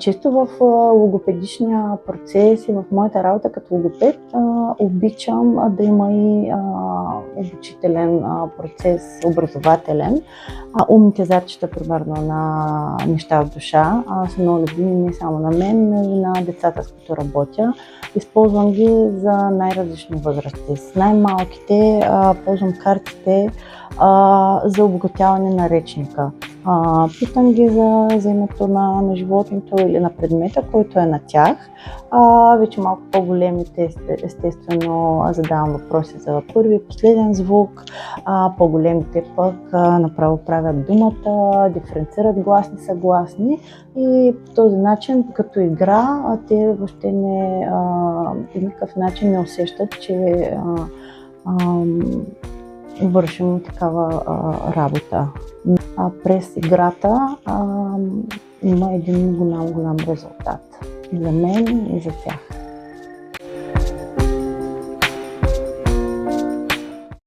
Често в логопедичния процес и в моята работа като логопед обичам да има и обучителен процес, образователен. Умните зарчета, примерно, на неща от душа са много любими не само на мен, но и на децата, с които работя. Използвам ги за най-различни възрасти. С най-малките ползвам картите за обогатяване на речника. Питам ги за името на животното или на предмета, който е на тях. Вече малко по-големите, естествено, задавам въпроси за първи и последен звук. По-големите пък направо правят думата, диференцират гласни, съгласни и по този начин, като игра, те въобще по никакъв начин не усещат, че вършим такава работа. През играта има един голям резултат за мен и за тях.